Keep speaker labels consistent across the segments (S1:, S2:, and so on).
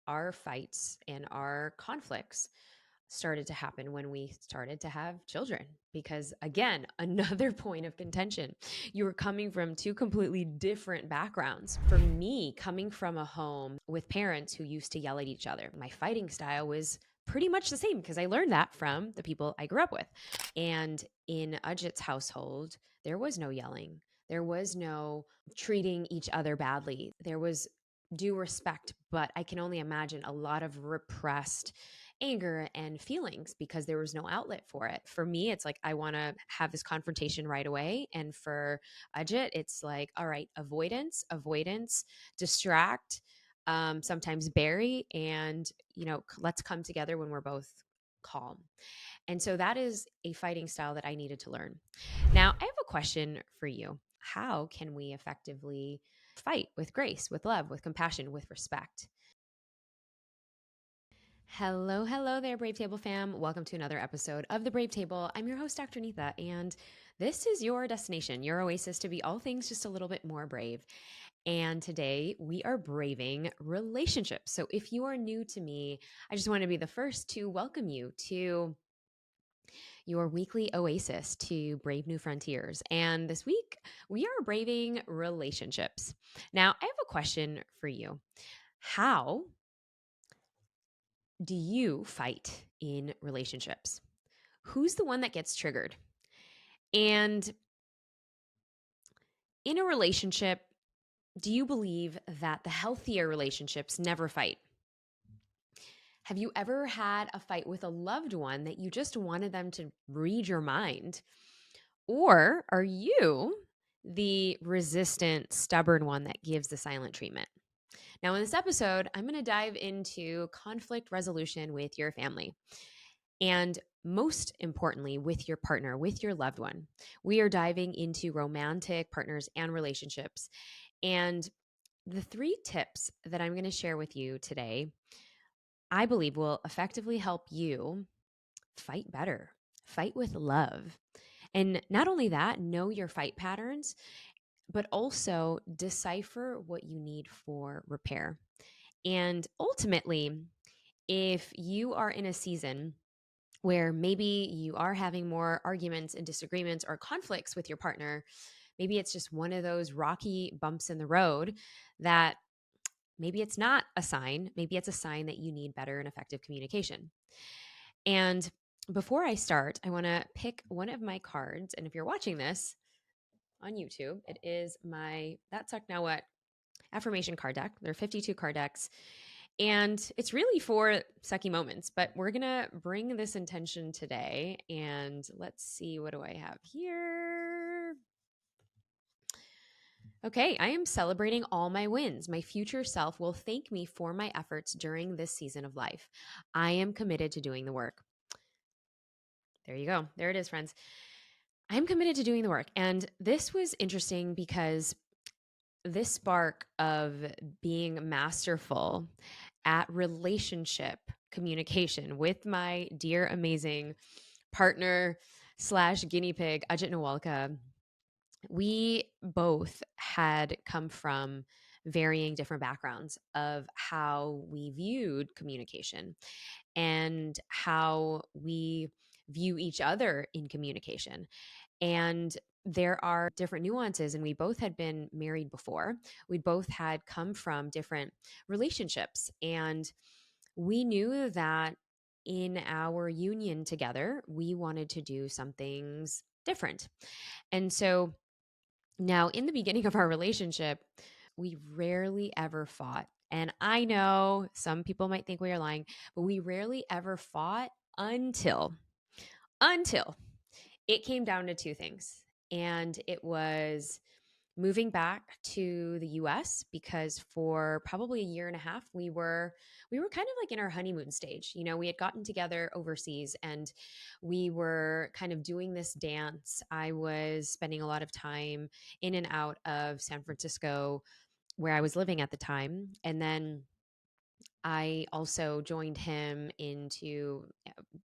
S1: our fights and our conflicts started to happen when we started to have children. Because again, another point of contention. You were coming from two completely different backgrounds. For me, coming from a home with parents who used to yell at each other, my fighting style was pretty much the same because I learned that from the people I grew up with. And in Ajit's household, there was no yelling. There was no treating each other badly. There was due respect, but I can only imagine a lot of repressed anger and feelings because there was no outlet for it. For me, it's like I want to have this confrontation right away. And for Ajit, it's like, all right, avoidance, distract, sometimes bury, and let's come together when we're both calm. And so that is a fighting style that I needed to learn. Now, I have a question for you. How can we effectively fight with grace, with love, with compassion, with respect? Hello, hello there, Brave Table fam. Welcome to another episode of the Brave Table. I'm your host, Dr. Neeta, and this is your destination, your oasis to be all things just a little bit more brave. And today we are braving relationships. So if you are new to me, I just want to be the first to welcome you to your weekly oasis to brave new frontiers. And this week we are braving relationships. Now, I have a question for you. How do you fight in relationships? Who's the one that gets triggered? And in a relationship, do you believe that the healthier relationships never fight? Have you ever had a fight with a loved one that you just wanted them to read your mind? Or are you the resistant, stubborn one that gives the silent treatment? Now, in this episode, I'm going to dive into conflict resolution with your family. And most importantly, with your partner, with your loved one. We are diving into romantic partners and relationships. And the 3 tips that I'm going to share with you today, I believe will effectively help you fight better, fight with love. And not only that, know your fight patterns, but also decipher what you need for repair. And ultimately, if you are in a season where maybe you are having more arguments and disagreements or conflicts with your partner, maybe it's just one of those rocky bumps in the road that maybe it's not a sign, maybe it's a sign that you need better and effective communication. And before I start, I want to pick one of my cards. And if you're watching this on YouTube, it is my That Suck Now What affirmation card deck. There are 52 card decks. And it's really for sucky moments, but we're going to bring this intention today. And let's see, what do I have here? Okay, I am celebrating all my wins. My future self will thank me for my efforts during this season of life. I am committed to doing the work. There you go. There it is, friends. I'm committed to doing the work. And this was interesting because this spark of being masterful at relationship communication with my dear, amazing partner slash guinea pig, Ajit Nawalka, we both had come from varying different backgrounds of how we viewed communication and how we view each other in communication. And there are different nuances, and we both had been married before. We both had come from different relationships, and we knew that in our union together, we wanted to do some things different. And so now, in the beginning of our relationship, we rarely ever fought. And I know some people might think we are lying, but we rarely ever fought until it came down to 2 things. And it was moving back to the US because for probably a year and a half we were kind of like in our honeymoon stage. We had gotten together overseas and we were kind of doing this dance. I was spending a lot of time in and out of San Francisco where I was living at the time, and then I also joined him into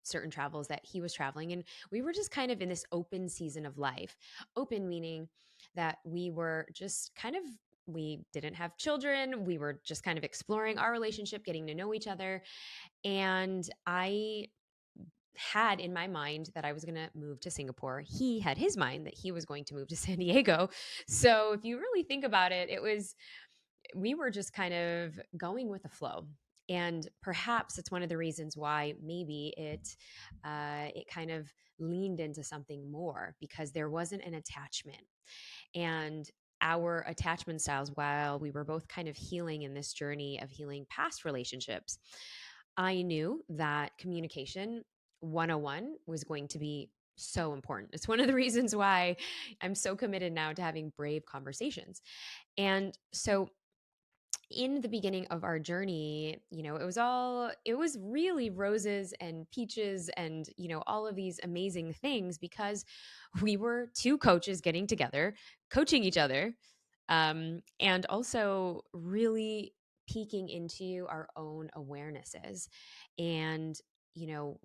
S1: certain travels that he was traveling. And we were just kind of in this open season of life. Open meaning that we were just kind of we didn't have children. We were just kind of exploring our relationship, getting to know each other. And I had in my mind that I was going to move to Singapore. He had his mind that he was going to move to San Diego. So if you really think about it, we were just kind of going with the flow. And perhaps it's one of the reasons why maybe it kind of leaned into something more because there wasn't an attachment. And our attachment styles, while we were both kind of healing in this journey of healing past relationships, I knew that communication 101 was going to be so important. It's one of the reasons why I'm so committed now to having brave conversations. And so in the beginning of our journey, it was really roses and peaches and, all of these amazing things because we were two coaches getting together, coaching each other, and also really peeking into our own awarenesses and, you know,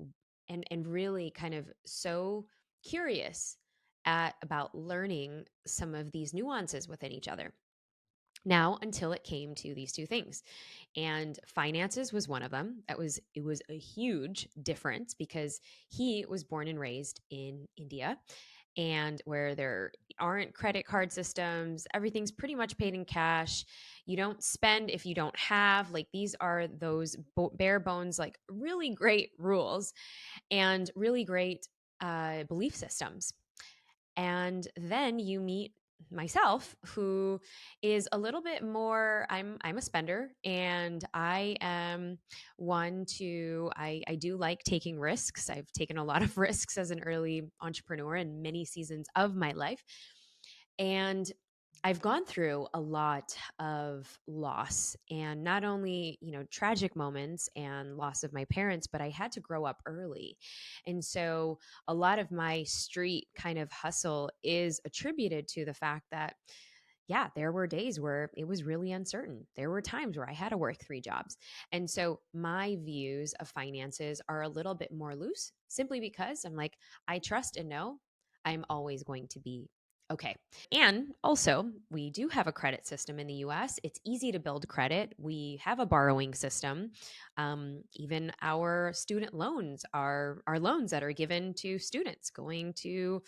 S1: and really kind of so curious about learning some of these nuances within each other. Now, until it came to these two things. And finances was one of them. It was a huge difference because he was born and raised in India and where there aren't credit card systems, everything's pretty much paid in cash. You don't spend if you don't have. Like these are those bare bones, like really great rules and really great belief systems. And then you meet myself who is a little bit more I'm a spender and I am one to I do like taking risks. I've taken a lot of risks as an early entrepreneur in many seasons of my life. And I've gone through a lot of loss and not only, tragic moments and loss of my parents, but I had to grow up early. And so a lot of my street kind of hustle is attributed to the fact that, yeah, there were days where it was really uncertain. There were times where I had to work three jobs. And so my views of finances are a little bit more loose simply because I'm like, I trust and know I'm always going to be okay. And also, we do have a credit system in the US. It's easy to build credit. We have a borrowing system. Even our student loans are loans that are given to students going to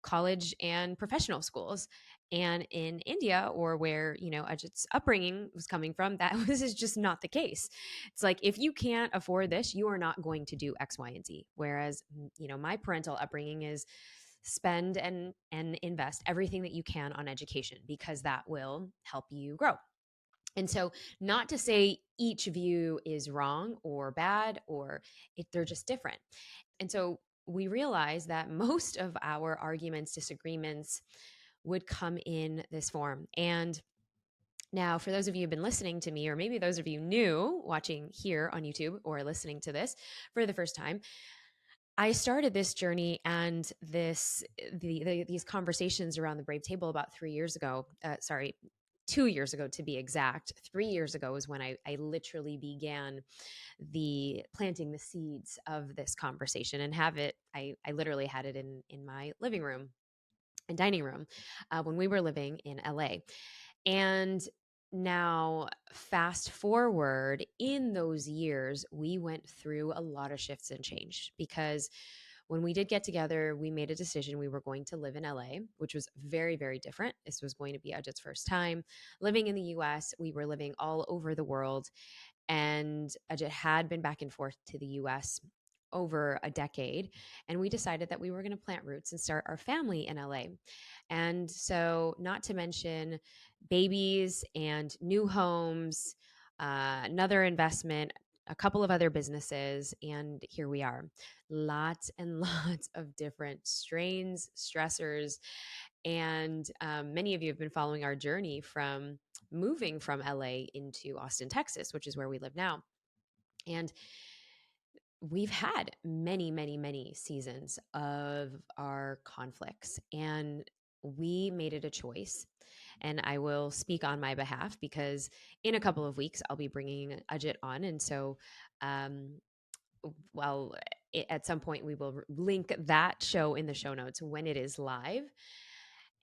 S1: college and professional schools. And in India, or where, Ajit's upbringing was coming from, that this is just not the case. It's like, if you can't afford this, you are not going to do X, Y, and Z. Whereas, my parental upbringing is spend and invest everything that you can on education because that will help you grow. And so, not to say each view is wrong or bad, or they're just different. And so, we realize that most of our arguments, disagreements would come in this form. And now, for those of you who've been listening to me, or maybe those of you new watching here on YouTube or listening to this for the first time, I started this journey and these conversations around the Brave Table about 3 years ago. Sorry, 2 years ago to be exact. 3 years ago is when I literally began the planting the seeds of this conversation and have it. I literally had it in my living room and dining room when we were living in LA. And now, fast forward in those years, we went through a lot of shifts and change because when we did get together, we made a decision we were going to live in LA, which was very, very different. This was going to be Ajit's first time living in the US. We were living all over the world. And Ajit had been back and forth to the US over a decade. And we decided that we were going to plant roots and start our family in LA. And so, not to mention babies and new homes, another investment, a couple of other businesses, and here we are. Lots and lots of different strains, stressors, and many of you have been following our journey from moving from LA into Austin, Texas, which is where we live now. And we've had many, many, many seasons of our conflicts, and we made it a choice. And I will speak on my behalf because in a couple of weeks, I'll be bringing Ajit on. And so, um, well, at some point, we will link that show in the show notes when it is live.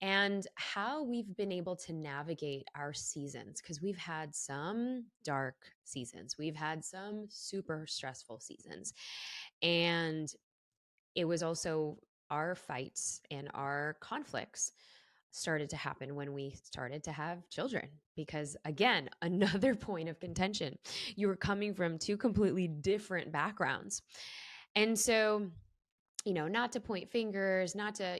S1: and how we've been able to navigate our seasons, because we've had some dark seasons, we've had some super stressful seasons. And it was also our fights and our conflicts started to happen when we started to have children. Because again, another point of contention, you were coming from two completely different backgrounds. And so, not to point fingers, not to,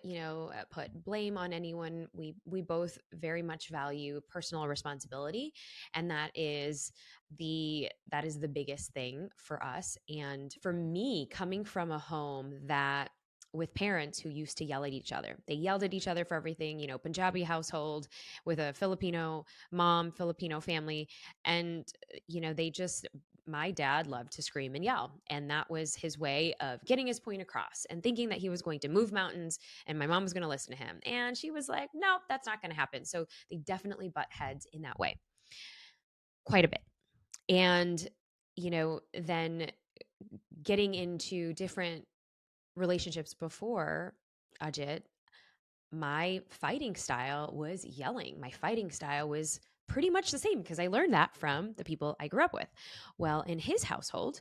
S1: put blame on anyone. We both very much value personal responsibility, and that is the biggest thing for us. And for me, coming from a home that with parents who used to yell at each other. They yelled at each other for everything, Punjabi household with a Filipino mom, Filipino family. And, they just, my dad loved to scream and yell. And that was his way of getting his point across and thinking that he was going to move mountains and my mom was going to listen to him. And she was like, no, that's not going to happen. So they definitely butt heads in that way quite a bit. And, then getting into different relationships before Ajit, my fighting style was yelling. My fighting style was pretty much the same because I learned that from the people I grew up with. Well, in his household,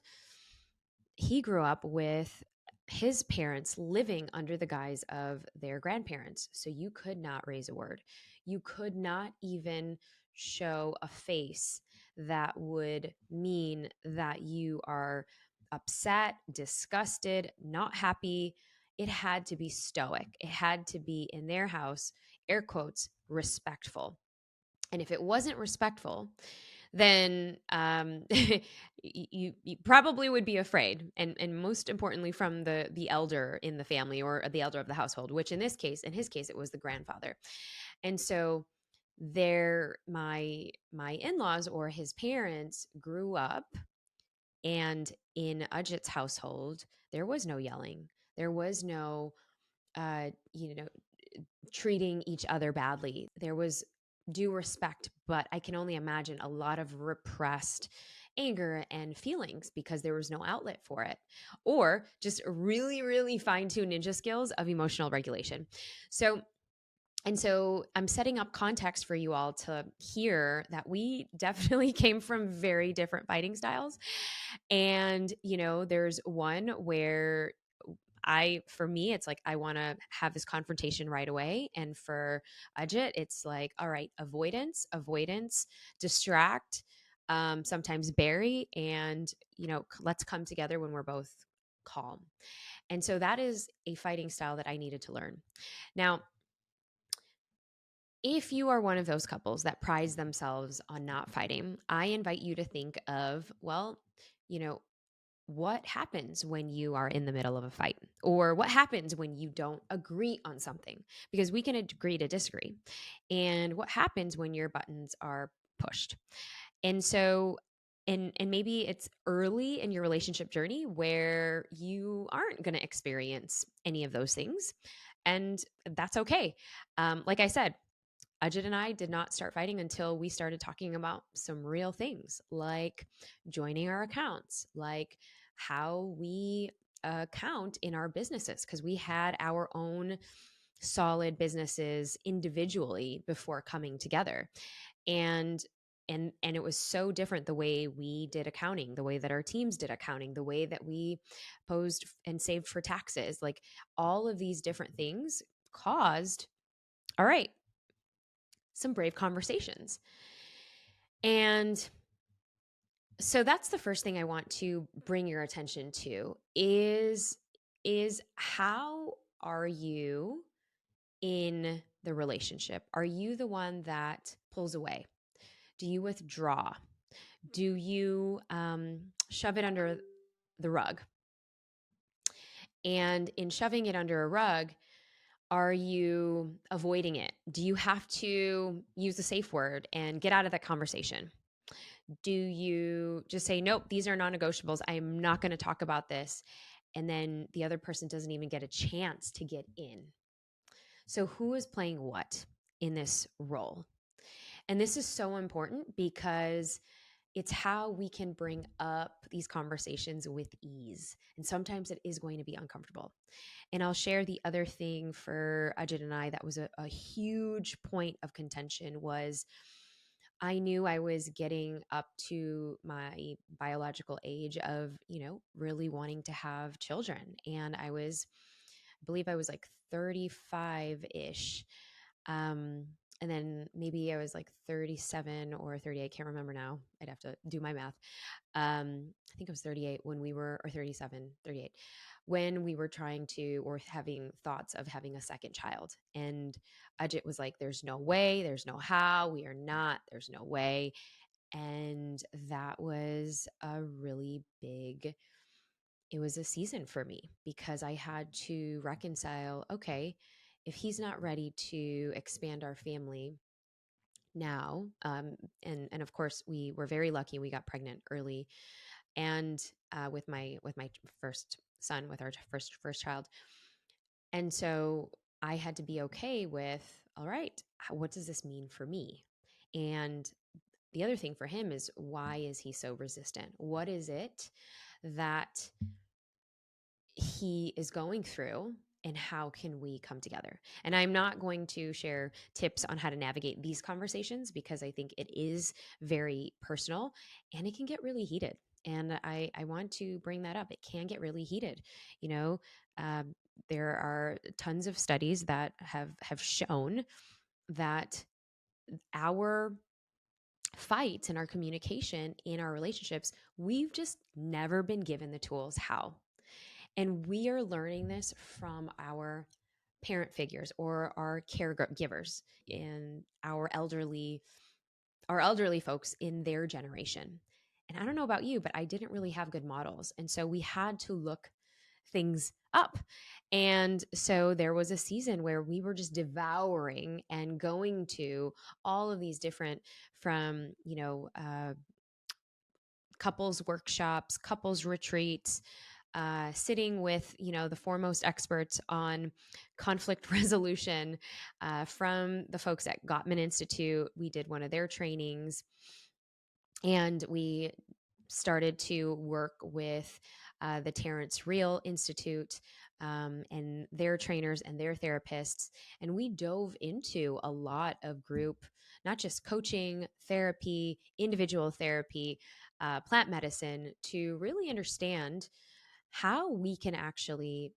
S1: he grew up with his parents living under the guise of their grandparents. So you could not raise a word. You could not even show a face that would mean that you are upset, disgusted, not happy. It had to be stoic. It had to be, in their house, air quotes, respectful. And if it wasn't respectful, then you probably would be afraid, and most importantly from the elder in the family or the elder of the household, which in his case it was the grandfather. And so my in-laws or his parents grew up, and in Ajit's household there was no yelling, there was no uh you know treating each other badly. There was due respect, but I can only imagine a lot of repressed anger and feelings because there was no outlet for it, or just really, really fine tuned ninja skills of emotional regulation. So, and so I'm setting up context for you all to hear that we definitely came from very different fighting styles. And, there's one where for me, it's like, I want to have this confrontation right away. And for Ajit, it's like, all right, avoidance, distract, sometimes bury, and, let's come together when we're both calm. And so that is a fighting style that I needed to learn. Now, if you are one of those couples that prides themselves on not fighting, I invite you to think of, well, you know, what happens when you are in the middle of a fight, or what happens when you don't agree on something, because we can agree to disagree, and what happens when your buttons are pushed. And so, and maybe it's early in your relationship journey where you aren't going to experience any of those things, and that's okay. Like I said, Ajit and I did not start fighting until we started talking about some real things, like joining our accounts, like how we count in our businesses, because we had our own solid businesses individually before coming together. And and it was so different the way we did accounting, the way that our teams did accounting, the way that we posed and saved for taxes. Like, all of these different things caused, all right, some brave conversations. And so that's the first thing I want to bring your attention to is how are you in the relationship? Are you the one that pulls away? Do you withdraw? Do you shove it under the rug? And in shoving it under a rug, are you avoiding it? Do you have to use a safe word and get out of that conversation? Do you just say, nope, these are non-negotiables, I am not going to talk about this, and then the other person doesn't even get a chance to get in? So who is playing what in this role? And this is so important because It's how we can bring up these conversations with ease. And sometimes it is going to be uncomfortable. And I'll share the other thing for Ajit and I that was a huge point of contention was I knew I was getting up to my biological age of, really wanting to have children. And I believe I was like 35-ish. Um, and then maybe I was like 37 or 30. I can't remember now. I'd have to do my math. I think I was 38 when we were, or 37, 38, when we were trying to, or having thoughts of having a second child. And Ajit was like, there's no way, there's no how, we are not, there's no way. And that was a really big, it was a season for me because I had to reconcile, okay, if he's not ready to expand our family now, and of course we were very lucky, we got pregnant early, and with my first son, with our first child. And so I had to be okay with, all right, what does this mean for me? And the other thing for him is, why is he so resistant? What is it that he is going through, and how can we come together? And I'm not going to share tips on how to navigate these conversations because I think it is very personal and it can get really heated. And I want to bring that up. It can get really heated. You know, um, there are tons of studies that have shown that our fights and our communication in our relationships, we've just never been given the tools how. And we are learning this from our parent figures or our caregivers and our elderly folks in their generation. And I don't know about you, but I didn't really have good models. And so we had to look things up. And so there was a season where we were just devouring and going to all of these different, from, couples workshops, couples retreats, sitting with the foremost experts on conflict resolution, from the folks at Gottman Institute. We did one of their trainings, and we started to work with the Terrence Real Institute, and their trainers and their therapists. And we dove into a lot of group, not just coaching, therapy, individual therapy, plant medicine, to really understand how we can actually,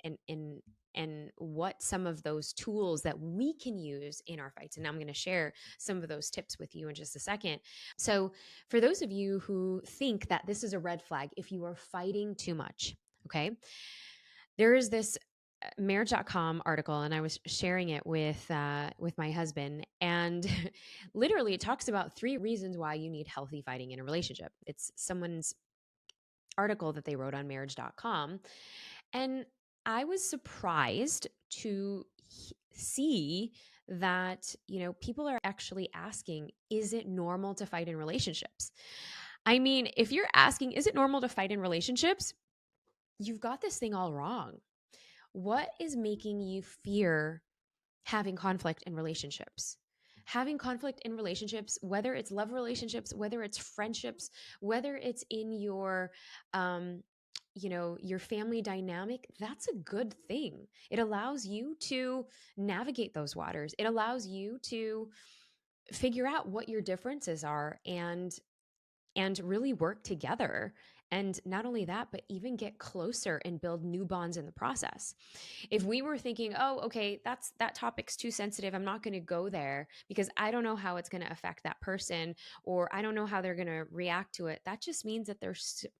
S1: and what some of those tools that we can use in our fights. And I'm going to share some of those tips with you in just a second. So, for those of you who think that this is a red flag, if you are fighting too much, okay, there is this marriage.com article, and I was sharing it with my husband, and literally it talks about 3 reasons why you need healthy fighting in a relationship. It's someone's article that they wrote on marriage.com. And I was surprised to see that, people are actually asking, is it normal to fight in relationships? I mean, if you're asking, is it normal to fight in relationships? You've got this thing all wrong. What is making you fear having conflict in relationships? Having conflict in relationships, whether it's love relationships, whether it's friendships, whether it's in your family dynamic, that's a good thing. It allows you to navigate those waters. It allows you to figure out what your differences are, and really work together. And not only that, but even get closer and build new bonds in the process. If we were thinking, oh, okay, that topic's too sensitive, I'm not going to go there because I don't know how it's going to affect that person, or I don't know how they're going to react to it, that just means that they're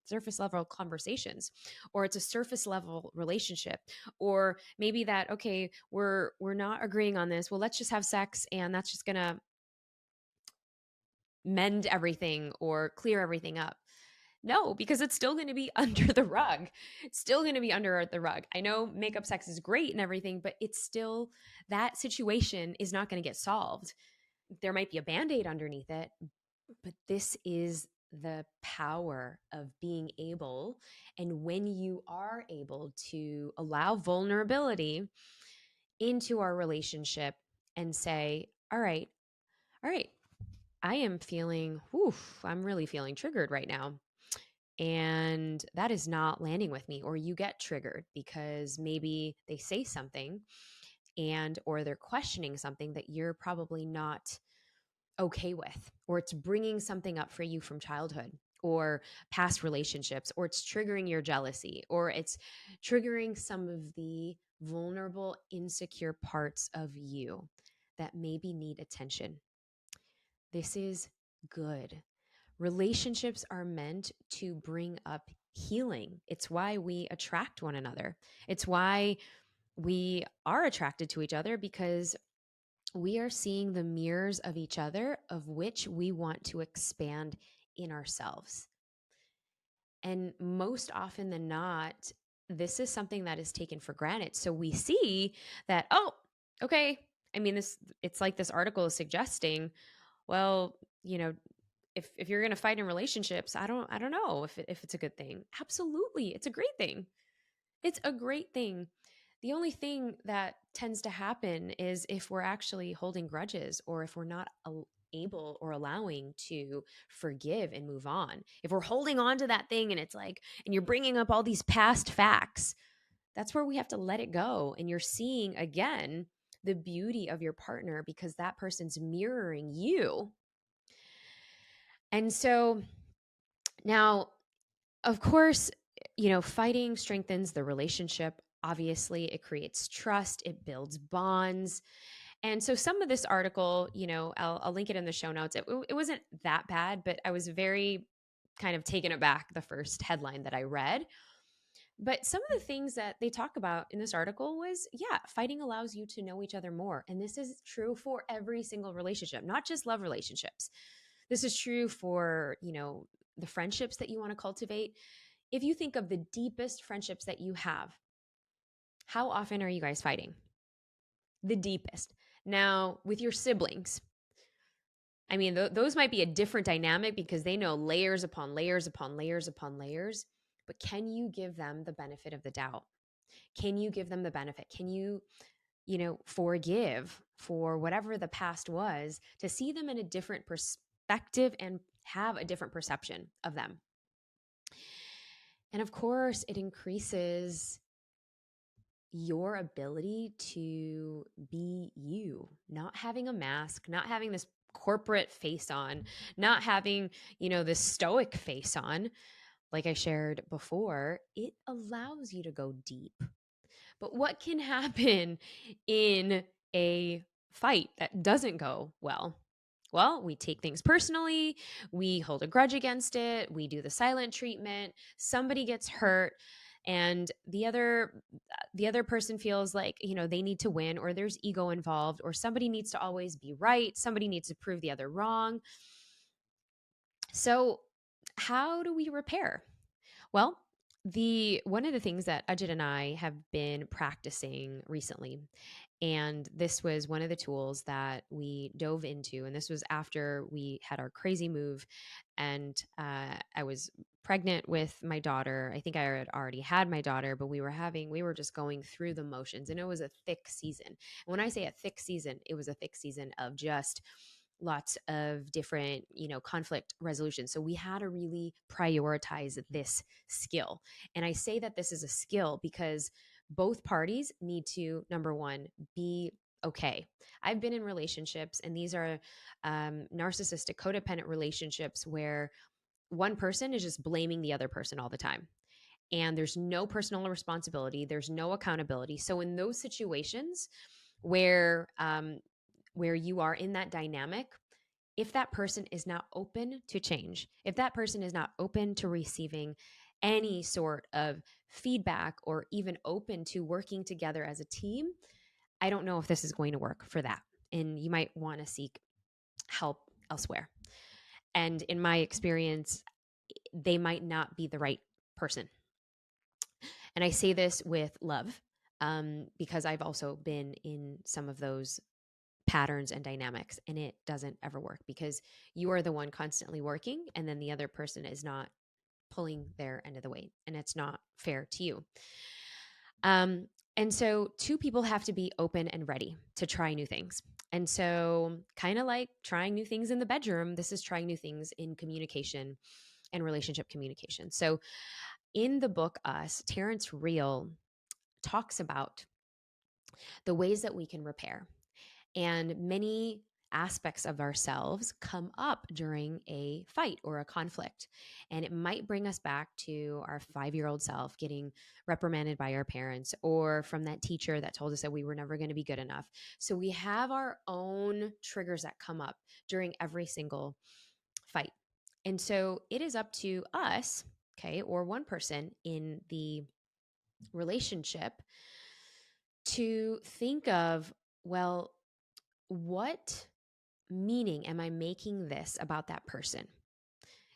S1: surface level conversations, or it's a surface level relationship, or maybe that, okay, we're not agreeing on this, well, let's just have sex and that's just going to mend everything or clear everything up. No, because it's still going to be under the rug. It's still going to be under the rug. I know makeup sex is great and everything, but it's still, that situation is not going to get solved. There might be a band aid underneath it, but this is the power of being able. And when you are able to allow vulnerability into our relationship and say, all right, I am feeling, whew, I'm really feeling triggered right now. And that is not landing with me. Or you get triggered because maybe they say something and or they're questioning something that you're probably not okay with, or it's bringing something up for you from childhood or past relationships, or it's triggering your jealousy, or it's triggering some of the vulnerable, insecure parts of you that maybe need attention. This is good. Relationships are meant to bring up healing. It's why we attract one another. It's why we are attracted to each other, because we are seeing the mirrors of each other of which we want to expand in ourselves. And most often than not, this is something that is taken for granted. So we see that, oh, okay. I mean, it's like this article is suggesting, well, if you're going to fight in relationships, I don't know if it's a good thing. Absolutely, it's a great thing. It's a great thing. The only thing that tends to happen is if we're actually holding grudges, or if we're not able or allowing to forgive and move on. If we're holding on to that thing and it's like, and you're bringing up all these past facts, that's where we have to let it go. And you're seeing again the beauty of your partner because that person's mirroring you. And so now, of course, fighting strengthens the relationship. Obviously, it creates trust, it builds bonds. And so, some of this article, I'll link it in the show notes. It wasn't that bad, but I was very kind of taken aback the first headline that I read. But some of the things that they talk about in this article was, yeah, fighting allows you to know each other more. And this is true for every single relationship, not just love relationships. This is true for, the friendships that you want to cultivate. If you think of the deepest friendships that you have, how often are you guys fighting? The deepest. Now, with your siblings, I mean, those might be a different dynamic because they know layers upon layers upon layers upon layers. But can you give them the benefit of the doubt? Can you give them the benefit? Can you, forgive for whatever the past was, to see them in a different perspective and have a different perception of them? And of course, it increases your ability to be you, not having a mask, not having this corporate face on, not having, this stoic face on. Like I shared before, it allows you to go deep. But what can happen in a fight that doesn't go well? Well, we take things personally, we hold a grudge against it, we do the silent treatment, somebody gets hurt, and the other person feels like, they need to win, or there's ego involved, or somebody needs to always be right, somebody needs to prove the other wrong. So, how do we repair? Well, the one of the things that Ajit and I have been practicing recently, and this was one of the tools that we dove into, and this was after we had our crazy move, and I was pregnant with my daughter. I think I had already had my daughter, but we were just going through the motions, and it was a thick season. And when I say a thick season, it was a thick season of just lots of different, conflict resolution. So we had to really prioritize this skill. And I say that this is a skill because both parties need to, number one, be okay. I've been in relationships, and these are narcissistic, codependent relationships where one person is just blaming the other person all the time. And there's no personal responsibility, there's no accountability. So in those situations where you are in that dynamic, if that person is not open to change, if that person is not open to receiving any sort of feedback or even open to working together as a team, I don't know if this is going to work for that. And you might want to seek help elsewhere. And in my experience, they might not be the right person. And I say this with love, because I've also been in some of those patterns and dynamics, and it doesn't ever work because you are the one constantly working, and then the other person is not pulling their end of the weight, and it's not fair to you. And so two people have to be open and ready to try new things. And so, kind of like trying new things in the bedroom, this is trying new things in communication and relationship communication. So, in the book Us, Terrence Real talks about the ways that we can repair. And many aspects of ourselves come up during a fight or a conflict. And it might bring us back to our 5-year-old self getting reprimanded by our parents, or from that teacher that told us that we were never going to be good enough. So we have our own triggers that come up during every single fight. And so it is up to us, okay, or one person in the relationship to think of, well, what meaning am I making this about that person?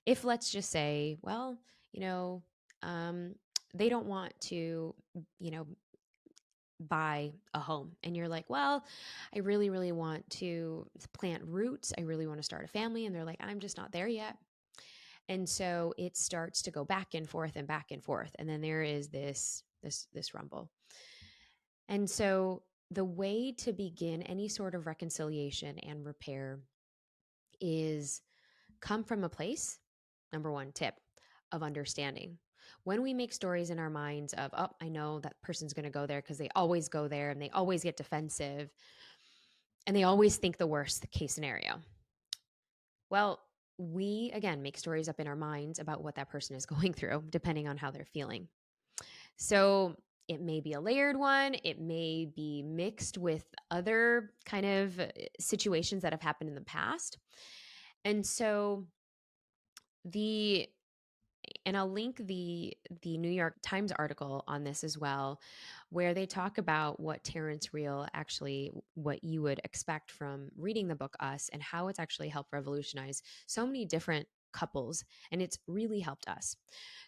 S1: If, let's just say, well, you know, um, they don't want to, you know, buy a home. And you're like, well, I really, really want to plant roots. I really want to start a family. And they're like, I'm just not there yet. And so it starts to go back and forth and back and forth. And then there is this rumble. And so the way to begin any sort of reconciliation and repair is come from a place, number one tip, of understanding. When we make stories in our minds of, oh, I know that person's going to go there because they always go there and they always get defensive and they always think the worst case scenario. Well, we again make stories up in our minds about what that person is going through, depending on how they're feeling. So it may be a layered one, it may be mixed with other kind of situations that have happened in the past. And so the and I'll link the New York Times article on this as well, where they talk about what Terrence Real actually, what you would expect from reading the book Us, and how it's actually helped revolutionize so many different couples, and it's really helped us.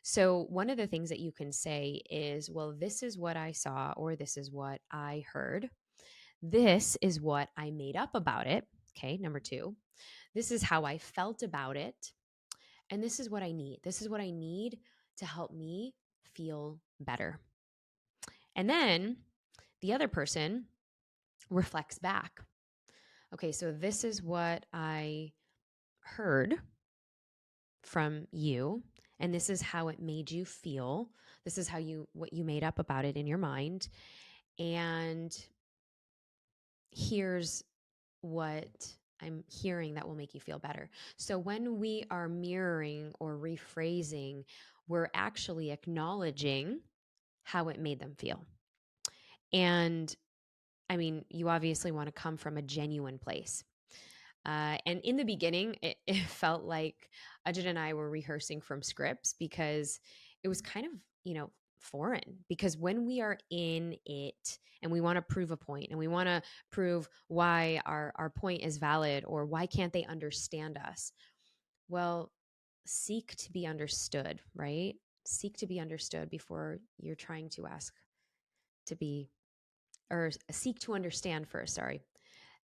S1: So one of the things that you can say is, well, this is what I saw, or this is what I heard. This is what I made up about it. Okay, number two. This is how I felt about it. And this is what I need. This is what I need to help me feel better. And then the other person reflects back. Okay, so this is what I heard from you, and this is how it made you feel. This is what you made up about it in your mind. And here's what I'm hearing that will make you feel better. So when we are mirroring or rephrasing, we're actually acknowledging how it made them feel. And I mean, you obviously want to come from a genuine place. And in the beginning, it felt like Ajit and I were rehearsing from scripts because it was kind of, foreign. Because when we are in it and we want to prove a point and we want to prove why our point is valid or why can't they understand us, well, seek to be understood, right? Seek to be understood before you're trying to ask to be, or seek to understand first, sorry,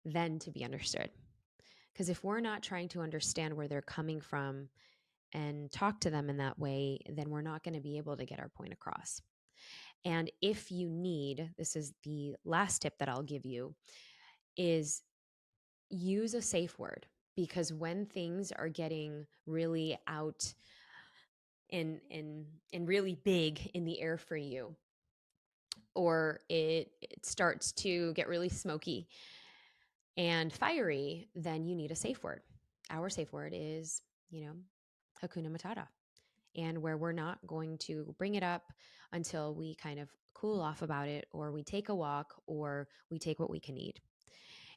S1: then to be understood. Because if we're not trying to understand where they're coming from and talk to them in that way, then we're not going to be able to get our point across. And if you need, this is the last tip that I'll give you, is use a safe word. Because when things are getting really out and really big in the air for you, or it starts to get really smoky and fiery, then you need a safe word. Our safe word is, Hakuna Matata, and where we're not going to bring it up until we kind of cool off about it, or we take a walk, or we take what we can eat.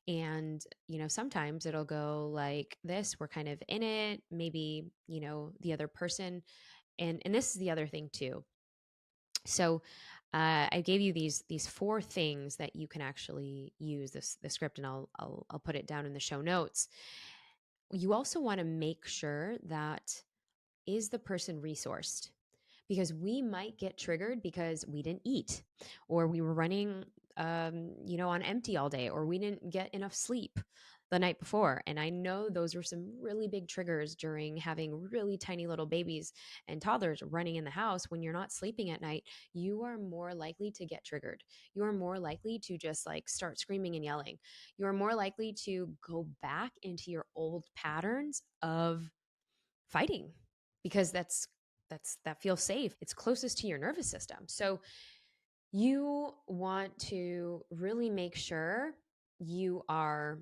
S1: And, sometimes it'll go like this. We're kind of in it, maybe, the other person. And this is the other thing too. So I gave you these 4 things that you can actually use the script, and I'll put it down in the show notes. You also want to make sure that, is the person resourced? Because we might get triggered because we didn't eat, or we were running, on empty all day, or we didn't get enough sleep. the night before. And I know those were some really big triggers during having really tiny little babies and toddlers running in the house. When you're not sleeping at night, you are more likely to get triggered. You are more likely to just like start screaming and yelling. You are more likely to go back into your old patterns of fighting, because that feels safe. It's closest to your nervous system. So you want to really make sure you are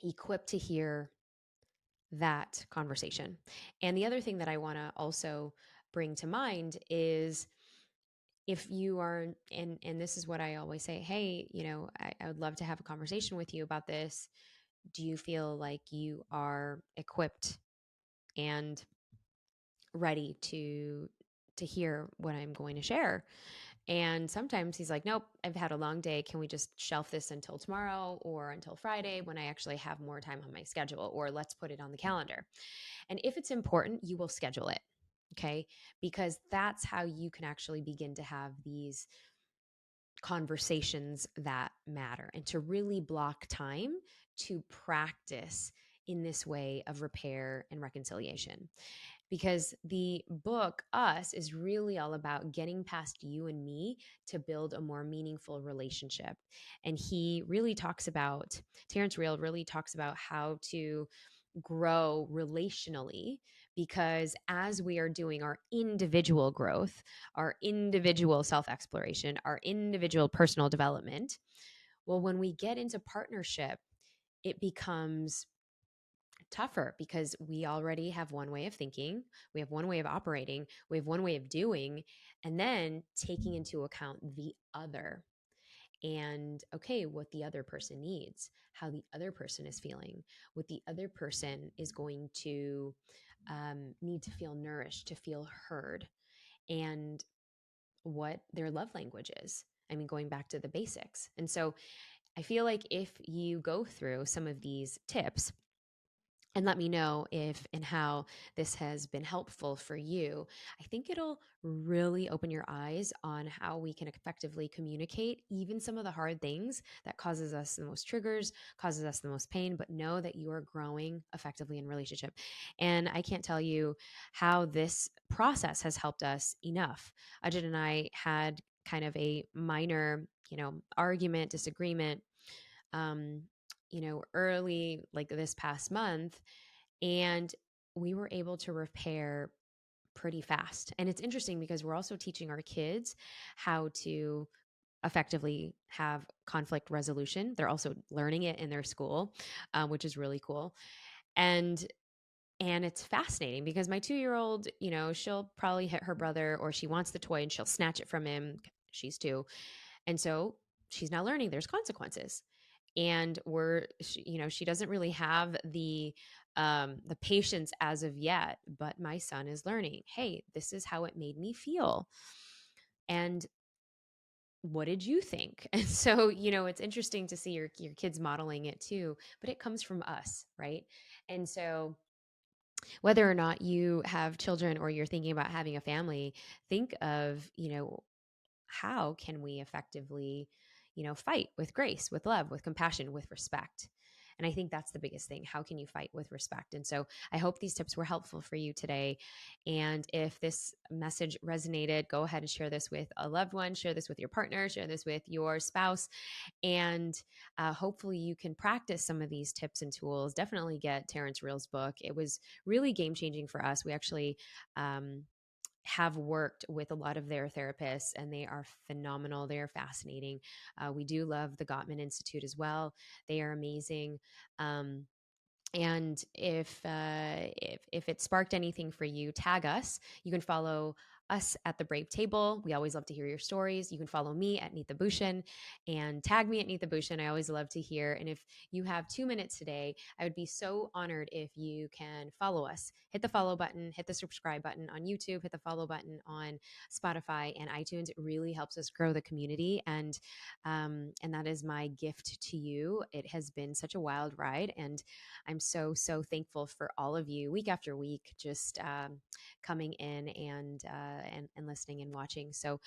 S1: equipped to hear that conversation. And the other thing that I want to also bring to mind is, if you are, and this is what I always say, hey, I would love to have a conversation with you about this. Do you feel like you are equipped and ready to hear what I'm going to share? And sometimes he's like, nope, I've had a long day. Can we just shelf this until tomorrow or until Friday when I actually have more time on my schedule? Or let's put it on the calendar. And if it's important, you will schedule it. Okay. Because that's how you can actually begin to have these conversations that matter, and to really block time to practice in this way of repair and reconciliation. Because the book Us is really all about getting past you and me to build a more meaningful relationship. And Terrence Real really talks about how to grow relationally, because as we are doing our individual growth, our individual self exploration, our individual personal development, well, when we get into partnership, it becomes tougher, because we already have one way of thinking, we have one way of operating, we have one way of doing, and then taking into account the other, and okay, what the other person needs, how the other person is feeling, what the other person is going to need to feel nourished, to feel heard, and what their love language is. I mean, going back to the basics. And so I feel like if you go through some of these tips and let me know if and how this has been helpful for you, I think it'll really open your eyes on how we can effectively communicate even some of the hard things that causes us the most triggers, causes us the most pain, but know that you are growing effectively in relationship. And I can't tell you how this process has helped us enough. Ajit and I had kind of a minor, argument, disagreement, um, early, like this past month, and we were able to repair pretty fast. And it's interesting because we're also teaching our kids how to effectively have conflict resolution. They're also learning it in their school, which is really cool. And it's fascinating because my 2-year-old, she'll probably hit her brother, or she wants the toy and she'll snatch it from him. She's 2. And so she's now learning there's consequences. And she doesn't really have the patience as of yet, but my son is learning, hey, this is how it made me feel. And what did you think? And so, it's interesting to see your kids modeling it too, but it comes from us, right? And so whether or not you have children or you're thinking about having a family, think of, how can we effectively, fight with grace, with love, with compassion, with respect? And I think that's the biggest thing. How can you fight with respect? And so I hope these tips were helpful for you today. And if this message resonated, go ahead and share this with a loved one, share this with your partner, share this with your spouse. And hopefully you can practice some of these tips and tools. Definitely get Terrence Real's book. It was really game changing for us. We actually, have worked with a lot of their therapists, and they are phenomenal. They are fascinating. We do love the Gottman Institute as well. They are amazing. And if it sparked anything for you, tag us. You can follow us at the Brave Table. We always love to hear your stories. You can follow me at Neeta Bhushan and tag me at Neeta Bhushan. I always love to hear. And if you have 2 minutes today, I would be so honored if you can follow us. Hit the follow button, hit the subscribe button on YouTube, hit the follow button on Spotify and iTunes. It really helps us grow the community, and that is my gift to you. It has been such a wild ride, and I'm so, so thankful for all of you week after week, just coming in and listening and watching. So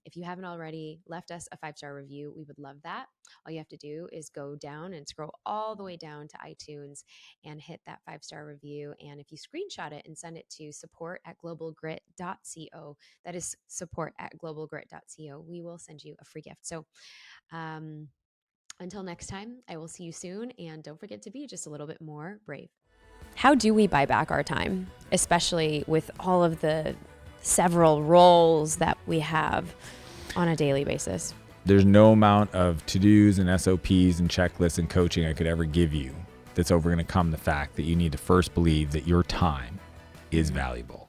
S1: if you haven't already left us a 5-star review, we would love that. All you have to do is go down and scroll all the way down to iTunes and hit that 5-star review. And if you screenshot it and send it to support@globalgrit.co, that is support@globalgrit.co, we will send you a free gift. So until next time, I will see you soon. And don't forget to be just a little bit more brave. How do we buy back our time, especially with all of the several roles that we have on a daily basis?
S2: There's no amount of to-dos and SOPs and checklists and coaching I could ever give you that's overcome the fact that you need to first believe that your time is valuable.